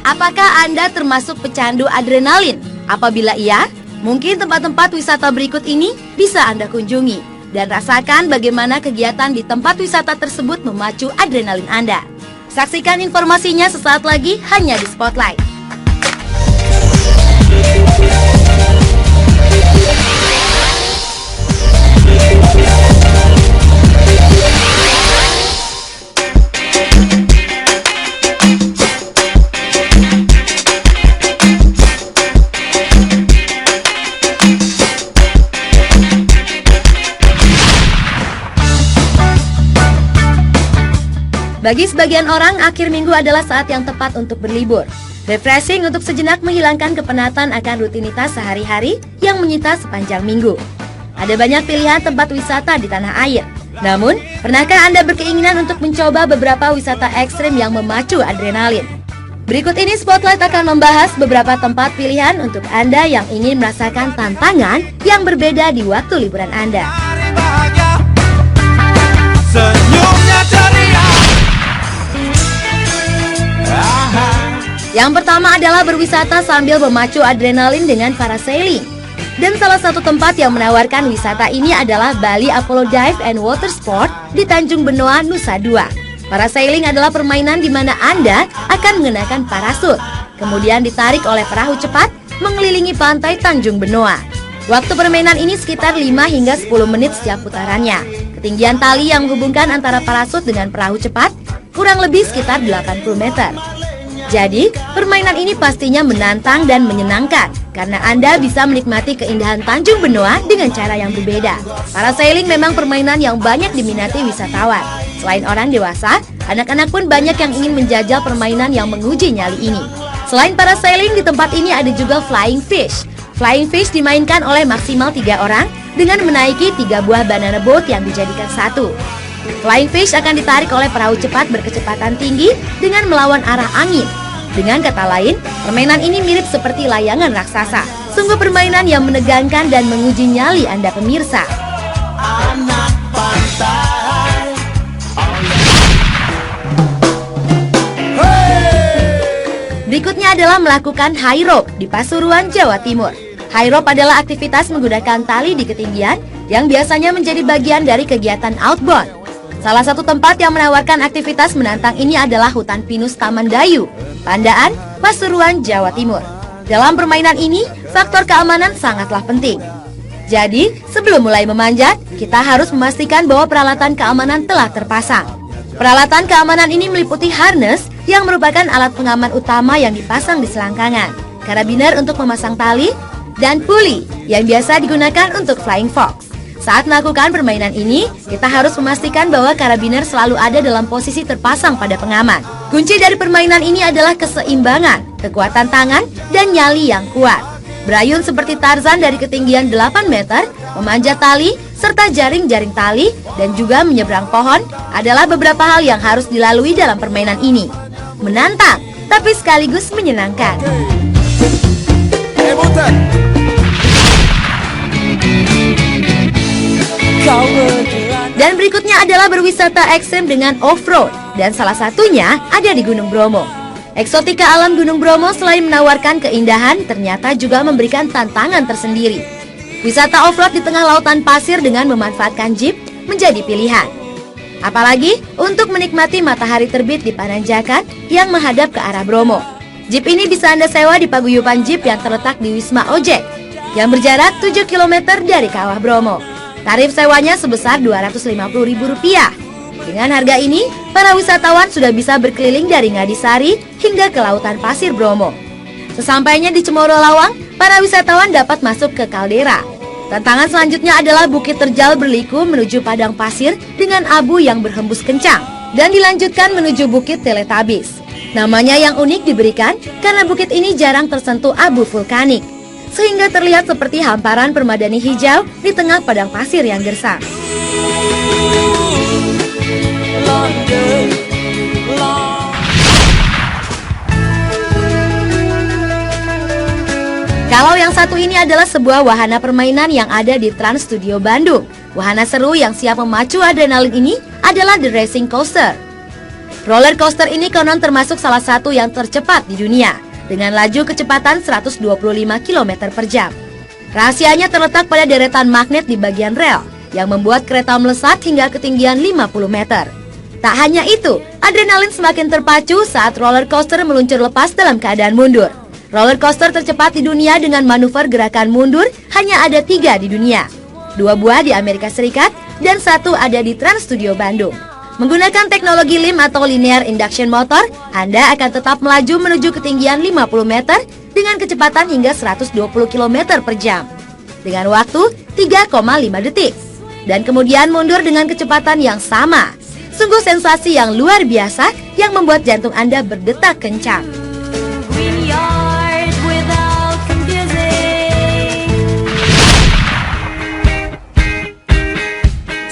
Apakah Anda termasuk pecandu adrenalin? Apabila iya, mungkin tempat-tempat wisata berikut ini bisa Anda kunjungi dan rasakan bagaimana kegiatan di tempat wisata tersebut memacu adrenalin Anda. Saksikan informasinya sesaat lagi hanya di Spotlight. Bagi sebagian orang, akhir minggu adalah saat yang tepat untuk berlibur. Refreshing untuk sejenak menghilangkan kepenatan akan rutinitas sehari-hari yang menyita sepanjang minggu. Ada banyak pilihan tempat wisata di tanah air. Namun, pernahkah Anda berkeinginan untuk mencoba beberapa wisata ekstrim yang memacu adrenalin? Berikut ini Spotlight akan membahas beberapa tempat pilihan untuk Anda yang ingin merasakan tantangan yang berbeda di waktu liburan Anda. Senyumnya ceria. Yang pertama adalah berwisata sambil memacu adrenalin dengan parasailing. Dan salah satu tempat yang menawarkan wisata ini adalah Bali Apollo Dive and Water Sport di Tanjung Benoa, Nusa Dua. Parasailing adalah permainan di mana Anda akan mengenakan parasut, kemudian ditarik oleh perahu cepat mengelilingi pantai Tanjung Benoa. Waktu permainan ini sekitar 5 hingga 10 menit setiap putarannya. Ketinggian tali yang menghubungkan antara parasut dengan perahu cepat kurang lebih sekitar 80 meter. Jadi, permainan ini pastinya menantang dan menyenangkan karena Anda bisa menikmati keindahan Tanjung Benoa dengan cara yang berbeda. Parasailing memang permainan yang banyak diminati wisatawan. Selain orang dewasa, anak-anak pun banyak yang ingin menjajal permainan yang menguji nyali ini. Selain parasailing, di tempat ini ada juga flying fish. Flying fish dimainkan oleh maksimal 3 orang dengan menaiki 3 buah banana boat yang dijadikan satu. Flying fish akan ditarik oleh perahu cepat berkecepatan tinggi dengan melawan arah angin. Dengan kata lain, permainan ini mirip seperti layangan raksasa. Sungguh permainan yang menegangkan dan menguji nyali Anda pemirsa. Anak pantai. Berikutnya adalah melakukan high rope di Pasuruan, Jawa Timur. High rope adalah aktivitas menggunakan tali di ketinggian yang biasanya menjadi bagian dari kegiatan outbound. Salah satu tempat yang menawarkan aktivitas menantang ini adalah Hutan Pinus Taman Dayu, Pandaan, Pasuruan, Jawa Timur. Dalam permainan ini, faktor keamanan sangatlah penting. Jadi, sebelum mulai memanjat, kita harus memastikan bahwa peralatan keamanan telah terpasang. Peralatan keamanan ini meliputi harness yang merupakan alat pengaman utama yang dipasang di selangkangan, karabiner untuk memasang tali, dan pulley yang biasa digunakan untuk flying fox. Saat melakukan permainan ini, kita harus memastikan bahwa karabiner selalu ada dalam posisi terpasang pada pengaman. Kunci dari permainan ini adalah keseimbangan, kekuatan tangan, dan nyali yang kuat. Berayun seperti Tarzan dari ketinggian 8 meter, memanjat tali, serta jaring-jaring tali, dan juga menyeberang pohon adalah beberapa hal yang harus dilalui dalam permainan ini. Menantang, tapi sekaligus menyenangkan. Dan berikutnya adalah berwisata ekstrem dengan off-road, dan salah satunya ada di Gunung Bromo. Eksotika alam Gunung Bromo selain menawarkan keindahan, ternyata juga memberikan tantangan tersendiri. Wisata off-road di tengah lautan pasir dengan memanfaatkan jeep menjadi pilihan. Apalagi untuk menikmati matahari terbit di Pananjakan yang menghadap ke arah Bromo. Jeep ini bisa Anda sewa di paguyuban jeep yang terletak di Wisma Ojek, yang berjarak 7 km dari Kawah Bromo. Tarif sewanya sebesar Rp250.000. Dengan harga ini, para wisatawan sudah bisa berkeliling dari Ngadisari hingga ke lautan pasir Bromo. Sesampainya di Cemoro Lawang, para wisatawan dapat masuk ke kaldera. Tantangan selanjutnya adalah bukit terjal berliku menuju padang pasir dengan abu yang berhembus kencang, dan dilanjutkan menuju bukit Teletubbies. Namanya yang unik diberikan karena bukit ini jarang tersentuh abu vulkanik, sehingga terlihat seperti hamparan permadani hijau di tengah padang pasir yang gersang. Kalau yang satu ini adalah sebuah wahana permainan yang ada di Trans Studio Bandung. Wahana seru yang siap memacu adrenalin ini adalah The Racing Coaster. Roller coaster ini konon termasuk salah satu yang tercepat di dunia, dengan laju kecepatan 125 km per jam. Rahasianya terletak pada deretan magnet di bagian rel, yang membuat kereta melesat hingga ketinggian 50 meter. Tak hanya itu, adrenalin semakin terpacu saat roller coaster meluncur lepas dalam keadaan mundur. Roller coaster tercepat di dunia dengan manuver gerakan mundur hanya ada 3 di dunia. 2 buah di Amerika Serikat dan 1 ada di Trans Studio Bandung. Menggunakan teknologi LIM atau Linear Induction Motor, Anda akan tetap melaju menuju ketinggian 50 meter dengan kecepatan hingga 120 km per jam dengan waktu 3,5 detik. Dan kemudian mundur dengan kecepatan yang sama. Sungguh sensasi yang luar biasa yang membuat jantung Anda berdetak kencang.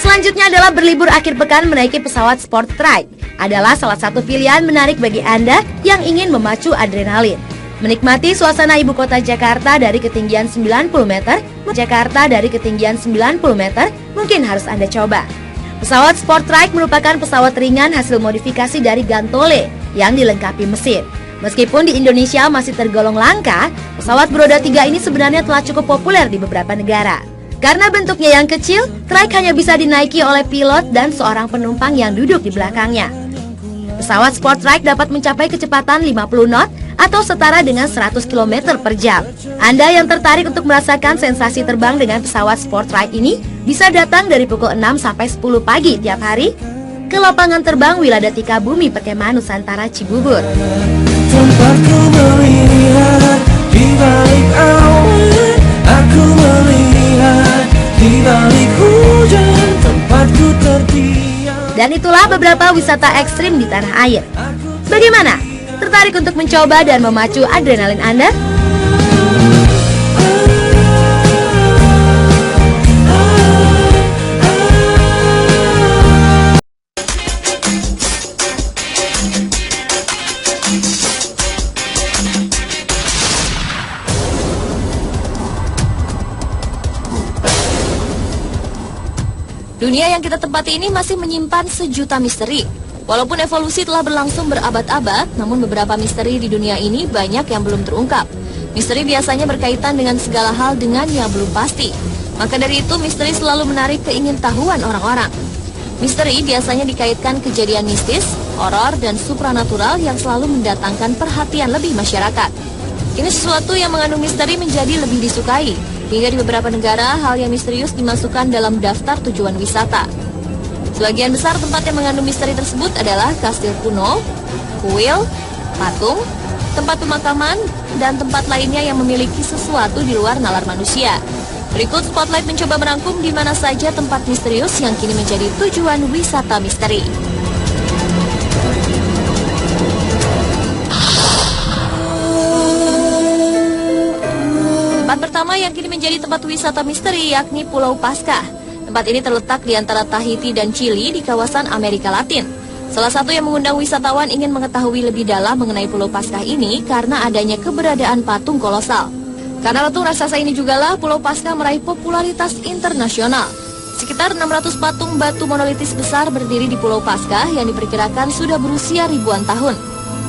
Selanjutnya adalah berlibur akhir pekan menaiki pesawat Sport Trike. Adalah salah satu pilihan menarik bagi Anda yang ingin memacu adrenalin. Menikmati suasana ibu kota Jakarta dari ketinggian 90 meter, mungkin harus Anda coba. Pesawat Sport Trike merupakan pesawat ringan hasil modifikasi dari Gantole yang dilengkapi mesin. Meskipun di Indonesia masih tergolong langka, pesawat beroda 3 ini sebenarnya telah cukup populer di beberapa negara. Karena bentuknya yang kecil, trike hanya bisa dinaiki oleh pilot dan seorang penumpang yang duduk di belakangnya. Pesawat Sport Trike dapat mencapai kecepatan 50 knot atau setara dengan 100 km per jam. Anda yang tertarik untuk merasakan sensasi terbang dengan pesawat Sport Trike ini bisa datang dari pukul 6 sampai 10 pagi tiap hari ke lapangan terbang Wiladatika Bumi Perkemahan Nusantara Cibubur. Tempatku melihat di balik awan, aku melihat di balik hujan, tempatku terdiam. Dan itulah beberapa wisata ekstrim di tanah air. Bagaimana? Tertarik untuk mencoba dan memacu adrenalin Anda? Dunia yang kita tempati ini masih menyimpan sejuta misteri. Walaupun evolusi telah berlangsung berabad-abad, namun beberapa misteri di dunia ini banyak yang belum terungkap. Misteri biasanya berkaitan dengan segala hal dengan yang belum pasti. Maka dari itu, misteri selalu menarik keingintahuan orang-orang. Misteri biasanya dikaitkan kejadian mistis, horor, dan supranatural yang selalu mendatangkan perhatian lebih masyarakat. Ini sesuatu yang mengandung misteri menjadi lebih disukai. Hingga di beberapa negara, hal yang misterius dimasukkan dalam daftar tujuan wisata. Sebagian besar tempat yang mengandung misteri tersebut adalah kastil kuno, kuil, patung, tempat pemakaman, dan tempat lainnya yang memiliki sesuatu di luar nalar manusia. Berikut Spotlight mencoba merangkum di mana saja tempat misterius yang kini menjadi tujuan wisata misteri. Tempat pertama yang kini menjadi tempat wisata misteri yakni Pulau Paskah. Tempat ini terletak di antara Tahiti dan Chili di kawasan Amerika Latin. Salah satu yang mengundang wisatawan ingin mengetahui lebih dalam mengenai Pulau Paskah ini karena adanya keberadaan patung kolosal. Karena patung raksasa ini jugalah Pulau Paskah meraih popularitas internasional. Sekitar 600 patung batu monolitis besar berdiri di Pulau Paskah yang diperkirakan sudah berusia ribuan tahun.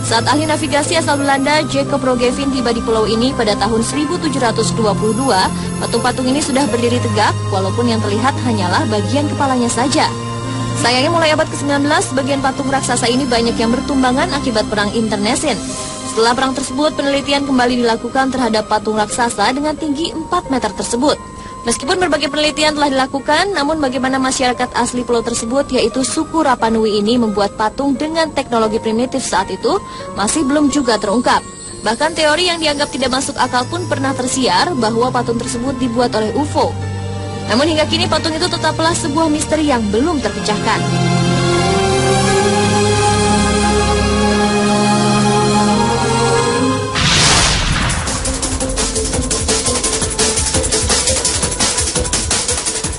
Saat ahli navigasi asal Belanda Jacob Roggeveen tiba di pulau ini pada tahun 1722, patung-patung ini sudah berdiri tegak walaupun yang terlihat hanyalah bagian kepalanya saja. Sayangnya mulai abad ke-19, bagian patung raksasa ini banyak yang bertumbangan akibat perang internecine. Setelah perang tersebut, penelitian kembali dilakukan terhadap patung raksasa dengan tinggi 4 meter tersebut. Meskipun berbagai penelitian telah dilakukan, namun bagaimana masyarakat asli pulau tersebut, yaitu suku Rapa Nui ini membuat patung dengan teknologi primitif saat itu, masih belum juga terungkap. Bahkan teori yang dianggap tidak masuk akal pun pernah tersiar bahwa patung tersebut dibuat oleh UFO. Namun hingga kini patung itu tetaplah sebuah misteri yang belum terpecahkan.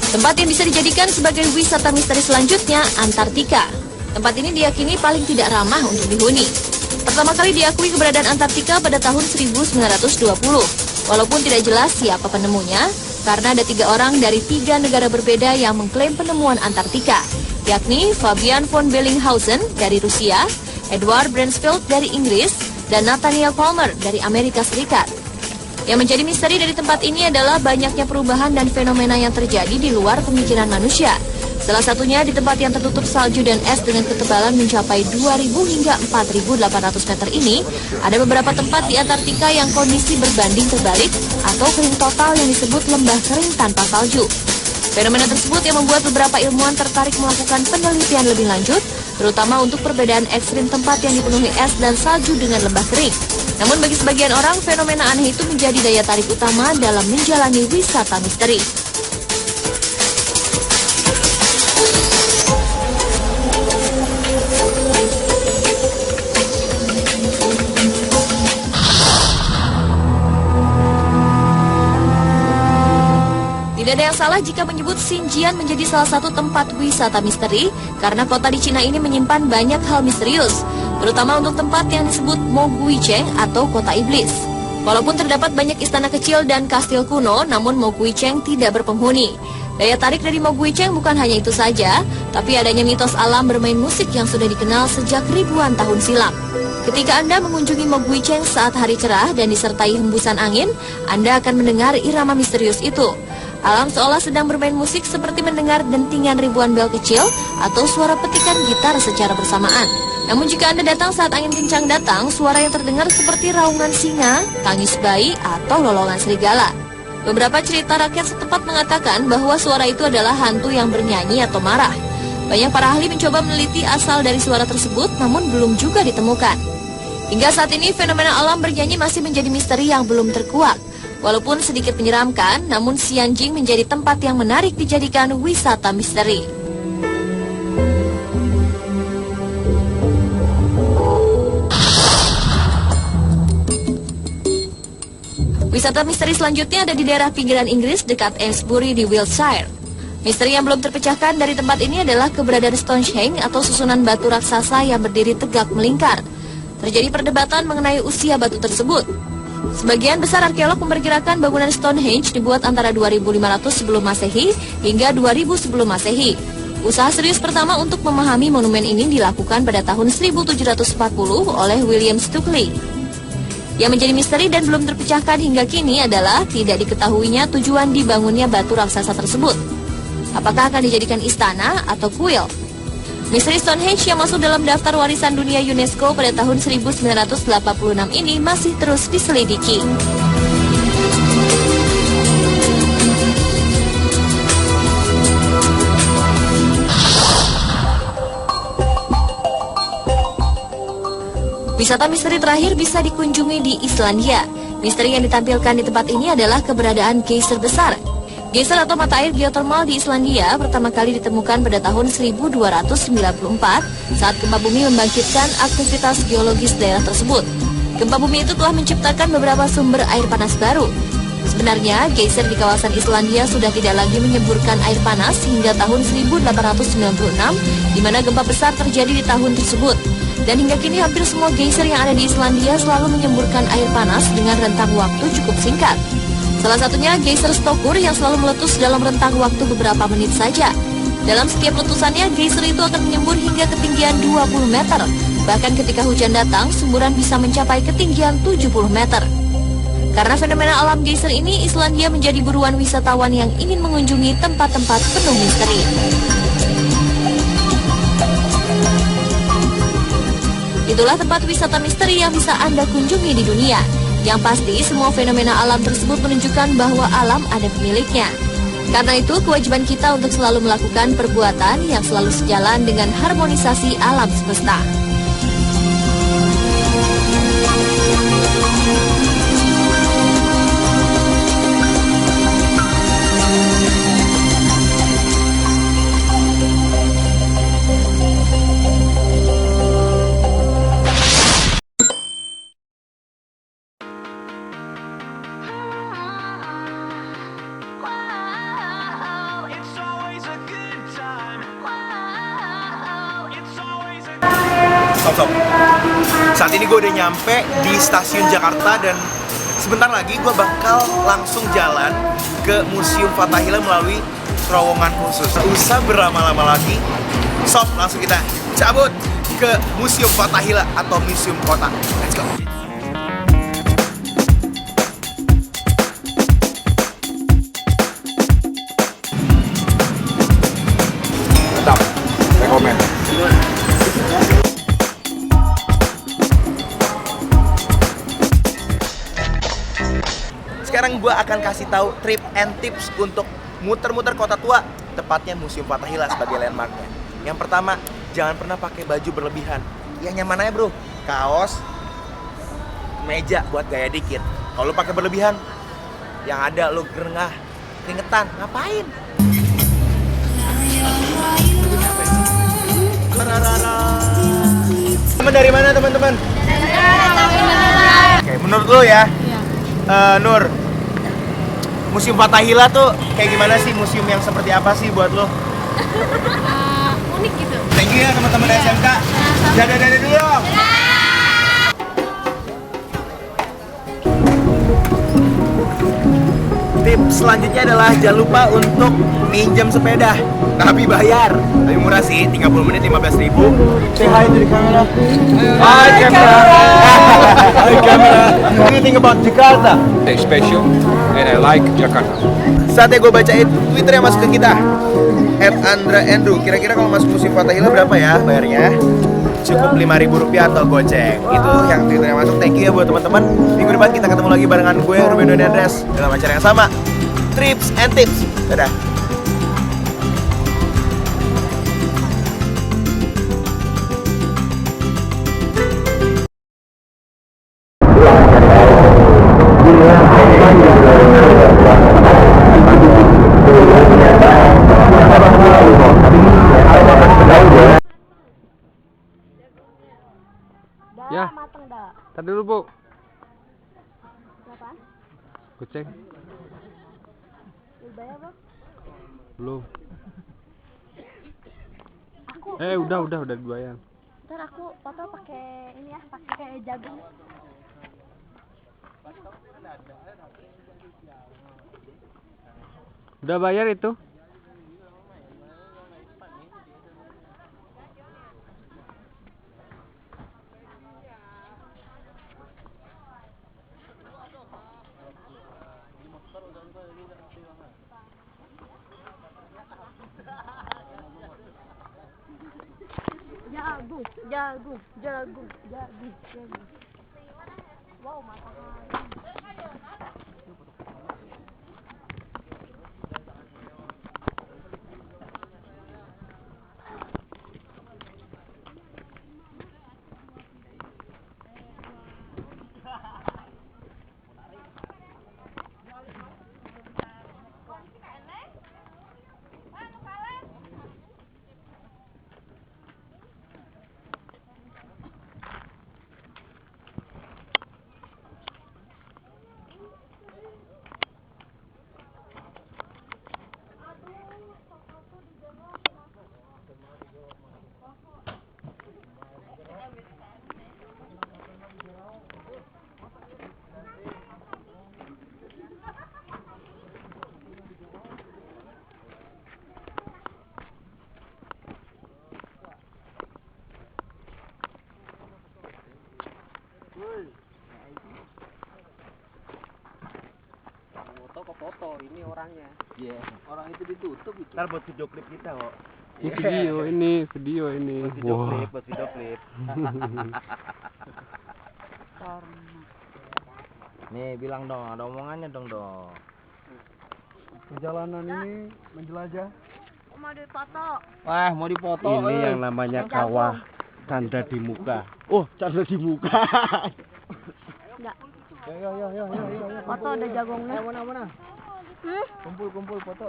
Tempat yang bisa dijadikan sebagai wisata misteri selanjutnya, Antartika. Tempat ini diyakini paling tidak ramah untuk dihuni. Pertama kali diakui keberadaan Antartika pada tahun 1920. Walaupun tidak jelas siapa penemunya, karena ada 3 orang dari 3 negara berbeda yang mengklaim penemuan Antartika. yakni Fabian von Bellinghausen dari Rusia, Edward Bransfield dari Inggris, dan Nathaniel Palmer dari Amerika Serikat. Yang menjadi misteri dari tempat ini adalah banyaknya perubahan dan fenomena yang terjadi di luar pemikiran manusia. Salah satunya di tempat yang tertutup salju dan es dengan ketebalan mencapai 2.000 hingga 4.800 meter ini, ada beberapa tempat di Antartika yang kondisi berbanding terbalik atau kering total yang disebut lembah kering tanpa salju. Fenomena tersebut yang membuat beberapa ilmuwan tertarik melakukan penelitian lebih lanjut, terutama untuk perbedaan ekstrim tempat yang dipenuhi es dan salju dengan lembah kering. Namun bagi sebagian orang, fenomena aneh itu menjadi daya tarik utama dalam menjalani wisata misteri. Tidak ada yang salah jika menyebut Xinjiang menjadi salah satu tempat wisata misteri, karena kota di Cina ini menyimpan banyak hal misterius, terutama untuk tempat yang disebut Moguicheng atau kota iblis. Walaupun terdapat banyak istana kecil dan kastil kuno, namun Moguicheng tidak berpenghuni. Daya tarik dari Moguicheng bukan hanya itu saja, tapi adanya mitos alam bermain musik yang sudah dikenal sejak ribuan tahun silam. Ketika Anda mengunjungi Moguicheng saat hari cerah dan disertai hembusan angin, Anda akan mendengar irama misterius itu. Alam seolah sedang bermain musik seperti mendengar dentingan ribuan bel kecil atau suara petikan gitar secara bersamaan. Namun jika Anda datang saat angin kencang datang, suara yang terdengar seperti raungan singa, tangis bayi, atau lolongan serigala. Beberapa cerita rakyat setempat mengatakan bahwa suara itu adalah hantu yang bernyanyi atau marah. Banyak para ahli mencoba meneliti asal dari suara tersebut, namun belum juga ditemukan. Hingga saat ini, fenomena alam bernyanyi masih menjadi misteri yang belum terkuak. Walaupun sedikit menyeramkan, namun Xinjiang menjadi tempat yang menarik dijadikan wisata misteri. Wisata misteri selanjutnya ada di daerah pinggiran Inggris dekat Amesbury di Wiltshire. Misteri yang belum terpecahkan dari tempat ini adalah keberadaan Stonehenge atau susunan batu raksasa yang berdiri tegak melingkar. Terjadi perdebatan mengenai usia batu tersebut. Sebagian besar arkeolog memperkirakan bangunan Stonehenge dibuat antara 2500 sebelum Masehi hingga 2000 sebelum Masehi. Usaha serius pertama untuk memahami monumen ini dilakukan pada tahun 1740 oleh William Stukeley. Yang menjadi misteri dan belum terpecahkan hingga kini adalah tidak diketahuinya tujuan dibangunnya batu raksasa tersebut. Apakah akan dijadikan istana atau kuil? Misteri Stonehenge yang masuk dalam daftar warisan dunia UNESCO pada tahun 1986 ini masih terus diselidiki. Wisata misteri terakhir bisa dikunjungi di Islandia. Misteri yang ditampilkan di tempat ini adalah keberadaan geyser besar. Geyser atau mata air geotermal di Islandia pertama kali ditemukan pada tahun 1294 saat gempa bumi membangkitkan aktivitas geologis daerah tersebut. Gempa bumi itu telah menciptakan beberapa sumber air panas baru. Sebenarnya, geyser di kawasan Islandia sudah tidak lagi menyemburkan air panas hingga tahun 1896, di mana gempa besar terjadi di tahun tersebut. Dan hingga kini hampir semua geyser yang ada di Islandia selalu menyemburkan air panas dengan rentang waktu cukup singkat. Salah satunya geyser Stokkur yang selalu meletus dalam rentang waktu beberapa menit saja. Dalam setiap letusannya, geyser itu akan menyembur hingga ketinggian 20 meter. Bahkan ketika hujan datang, semburan bisa mencapai ketinggian 70 meter. Karena fenomena alam geyser ini, Islandia menjadi buruan wisatawan yang ingin mengunjungi tempat-tempat penuh misteri. Itulah tempat wisata misteri yang bisa Anda kunjungi di dunia. Yang pasti, semua fenomena alam tersebut menunjukkan bahwa alam ada pemiliknya. Karena itu, kewajiban kita untuk selalu melakukan perbuatan yang selalu sejalan dengan harmonisasi alam semesta. Sob. Saat ini gue udah nyampe di stasiun Jakarta dan sebentar lagi gue bakal langsung jalan ke Museum Fathahillah melalui terowongan khusus. Gak usah berlama-lama lagi, Sob, langsung kita cabut ke Museum Fathahillah atau Museum Kota. Let's go. Mantap, rekomen. Sekarang gue akan kasih tahu trip and tips untuk muter-muter kota tua, tepatnya Museum Fathahillah sebagai landmarknya. Yang pertama, jangan pernah pakai baju berlebihan. Yang nyaman aja bro, kaos, meja buat gaya dikit. Kalau lu pakai berlebihan, yang ada lu gerengah, keringetan, ngapain? Teman dari mana teman-teman? Oke, menurut lu ya, Nur, Museum Fathahillah tuh kayak gimana sih? Museum yang seperti apa sih buat lo? Unik gitu. Thank you ya teman-teman SMK. Dadah dulu dong. Tips selanjutnya adalah jangan lupa untuk minjem sepeda, tapi bayar. Tapi murah sih, 30 menit 15.000. Say hi to the camera. Hi camera. Hi camera. What do you think about Jakarta? It's special and I like Jakarta. Saatnya gue bacain Twitter yang masuk ke kita. @andra_andrew. Kira-kira kalau masuk Museum Fathahillah berapa ya bayarnya? Cukup Rp5.000 atau goceng. Itu yang Twitter yang masuk. Thank you ya buat teman-teman. Minggu depan kita ketemu lagi barengan gue, Ruben Doni Andres, dalam acara yang sama, Trips and Tips. Dadah. Ya, tadi dulu bu. Berapa? Goceng. Bayar bang? Belum. Aku. Udah dibayar. Ntar aku foto pakai ini ya, pakai jagung. Udah bayar itu? Jagung. Wow, matahari. Foto ini orangnya. Iya. Orang itu ditutup itu. Ntar buat video klip kita kok. Video ini. Buat video klip. Nih bilang dong, ada omongannya dong. Perjalanan ini menjelajah. Mau dipoto. Wah, mau dipoto. Ini yang namanya kawah tanda di muka. Oh, tanda di muka. Enggak. Yo. Foto ada jagungnya. Mana? Kumpul foto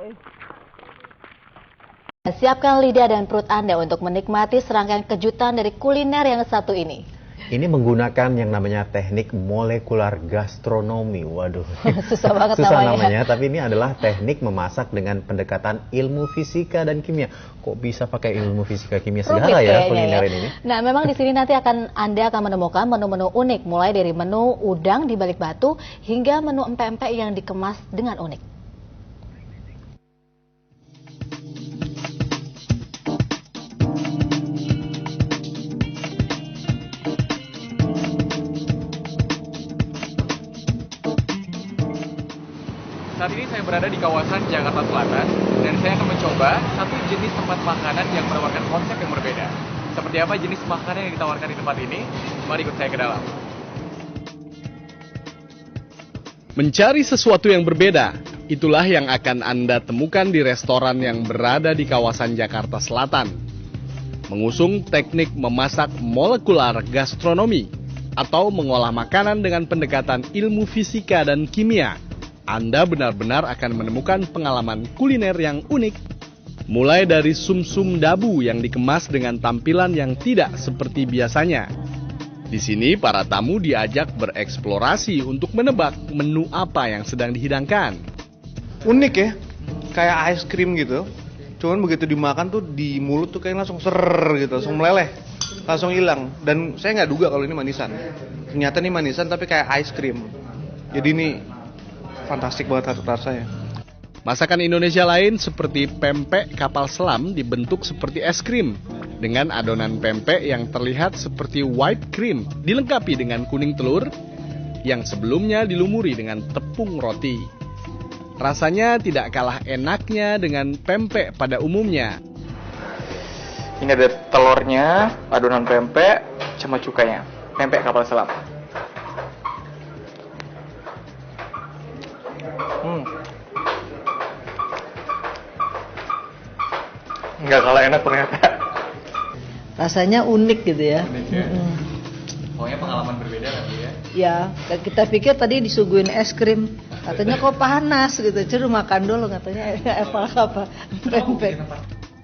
Siapkan lidah dan perut Anda untuk menikmati serangkaian kejutan dari kuliner yang satu ini. Ini menggunakan yang namanya teknik molekular gastronomi. Waduh, Susah banget susah namanya. tapi ini adalah teknik memasak dengan pendekatan ilmu fisika dan kimia. Kok bisa pakai ilmu fisika kimia segala ya kuliner ini? Nah, memang di sini nanti Anda akan menemukan menu-menu unik, mulai dari menu udang di balik batu hingga menu empek-empek yang dikemas dengan unik. Saat ini saya berada di kawasan Jakarta Selatan dan saya akan mencoba satu jenis tempat makanan yang menawarkan konsep yang berbeda. Seperti apa jenis makanan yang ditawarkan di tempat ini? Mari ikut saya ke dalam. Mencari sesuatu yang berbeda, itulah yang akan Anda temukan di restoran yang berada di kawasan Jakarta Selatan. Mengusung teknik memasak molekular gastronomi atau mengolah makanan dengan pendekatan ilmu fisika dan kimia, Anda benar-benar akan menemukan pengalaman kuliner yang unik. Mulai dari sum-sum dabu yang dikemas dengan tampilan yang tidak seperti biasanya. Di sini para tamu diajak bereksplorasi untuk menebak menu apa yang sedang dihidangkan. Unik ya, kayak ice cream gitu. Cuman begitu dimakan tuh di mulut tuh kayak langsung ser gitu, langsung meleleh, langsung hilang. Dan saya nggak duga kalau ini manisan. Ternyata ini manisan tapi kayak ice cream. Jadi ini fantastik banget rasa saya. Masakan Indonesia lain seperti pempek kapal selam dibentuk seperti es krim dengan adonan pempek yang terlihat seperti whipped cream dilengkapi dengan kuning telur yang sebelumnya dilumuri dengan tepung roti. Rasanya tidak kalah enaknya dengan pempek pada umumnya. Ini ada telurnya, adonan pempek, sama cukanya. Pempek kapal selam. Nggak kalah enak ternyata. Rasanya unik gitu ya. Pokoknya pengalaman berbeda lagi ya. Ya, kita pikir tadi disuguhin es krim, katanya kok panas gitu. Cuma makan dulu katanya apa pempek.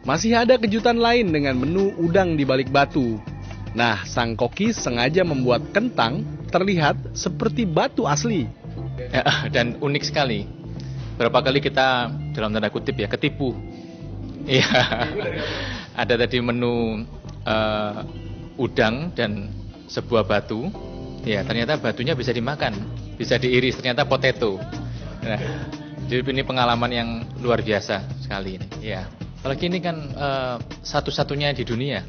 Masih ada kejutan lain dengan menu udang di balik batu. Nah, sang koki sengaja membuat kentang terlihat seperti batu asli. Ya, dan unik sekali. Berapa kali kita dalam tanda kutip ya ketipu. Iya. Ada tadi menu udang dan sebuah batu. Ya, ternyata batunya bisa dimakan, bisa diiris, ternyata potato. Nah, jadi ini pengalaman yang luar biasa sekali ini. Ya. Apalagi ini kan satu-satunya di dunia.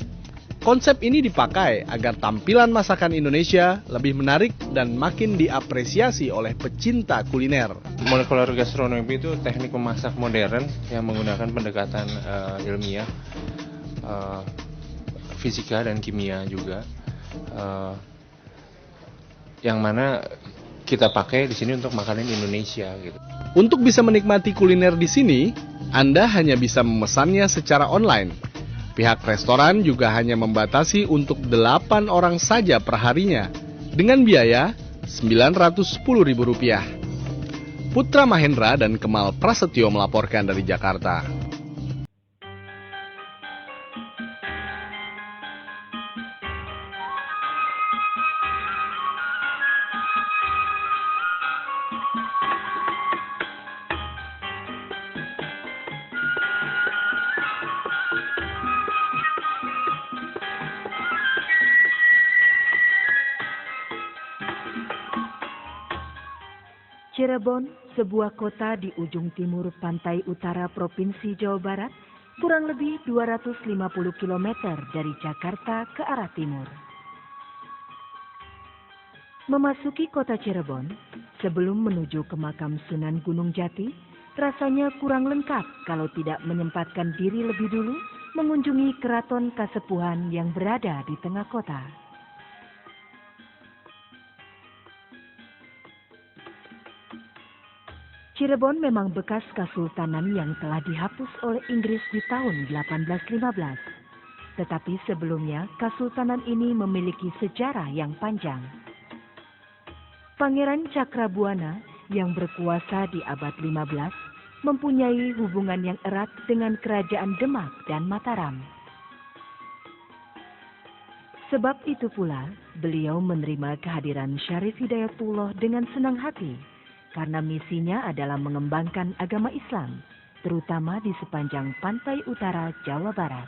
Konsep ini dipakai agar tampilan masakan Indonesia lebih menarik dan makin diapresiasi oleh pecinta kuliner. Molekular gastronomi itu teknik memasak modern yang menggunakan pendekatan ilmiah, fisika dan kimia juga, yang mana kita pakai di sini untuk makanan Indonesia gitu. Untuk bisa menikmati kuliner di sini, Anda hanya bisa memesannya secara online. Pihak restoran juga hanya membatasi untuk 8 orang saja per harinya dengan biaya Rp910.000. Putra Mahendra dan Kemal Prasetyo melaporkan dari Jakarta. Cirebon, sebuah kota di ujung timur pantai utara Provinsi Jawa Barat, kurang lebih 250 km dari Jakarta ke arah timur. Memasuki kota Cirebon, sebelum menuju ke makam Sunan Gunung Jati, rasanya kurang lengkap kalau tidak menyempatkan diri lebih dulu mengunjungi keraton Kasepuhan yang berada di tengah kota. Cirebon memang bekas kesultanan yang telah dihapus oleh Inggris di tahun 1815. Tetapi sebelumnya, kesultanan ini memiliki sejarah yang panjang. Pangeran Cakrabuana yang berkuasa di abad 15 mempunyai hubungan yang erat dengan kerajaan Demak dan Mataram. Sebab itu pula, beliau menerima kehadiran Syarif Hidayatullah dengan senang hati, karena misinya adalah mengembangkan agama Islam, terutama di sepanjang pantai utara Jawa Barat.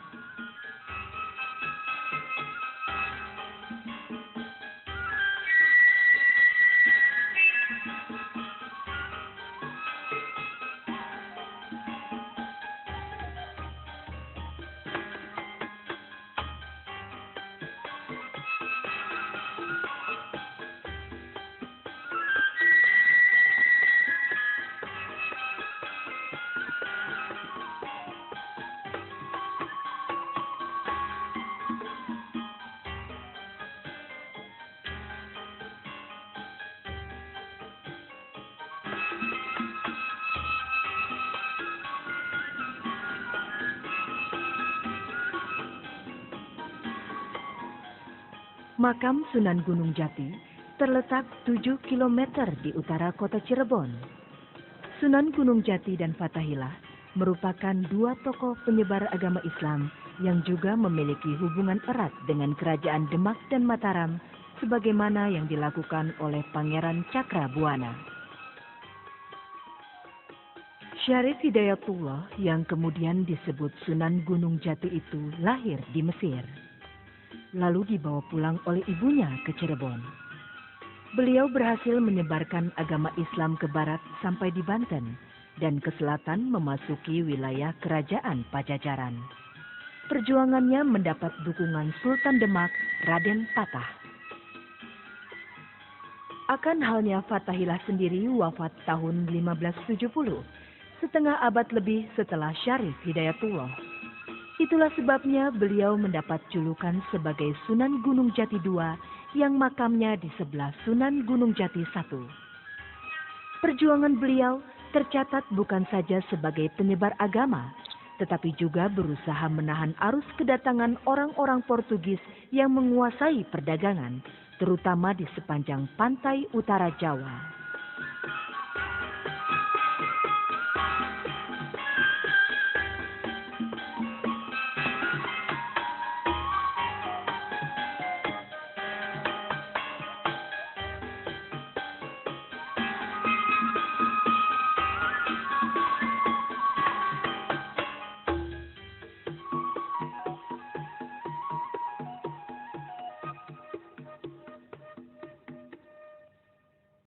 Makam Sunan Gunung Jati terletak 7 km di utara kota Cirebon. Sunan Gunung Jati dan Fathahillah merupakan dua tokoh penyebar agama Islam yang juga memiliki hubungan erat dengan kerajaan Demak dan Mataram sebagaimana yang dilakukan oleh Pangeran Cakrabuana. Syarif Hidayatullah yang kemudian disebut Sunan Gunung Jati itu lahir di Mesir, lalu dibawa pulang oleh ibunya ke Cirebon. Beliau berhasil menyebarkan agama Islam ke barat sampai di Banten dan ke selatan memasuki wilayah kerajaan Pajajaran. Perjuangannya mendapat dukungan Sultan Demak, Raden Patah. Akan halnya Fathahillah sendiri wafat tahun 1570, setengah abad lebih setelah Syarif Hidayatullah. Itulah sebabnya beliau mendapat julukan sebagai Sunan Gunung Jati II yang makamnya di sebelah Sunan Gunung Jati I. Perjuangan beliau tercatat bukan saja sebagai penyebar agama, tetapi juga berusaha menahan arus kedatangan orang-orang Portugis yang menguasai perdagangan, terutama di sepanjang pantai utara Jawa.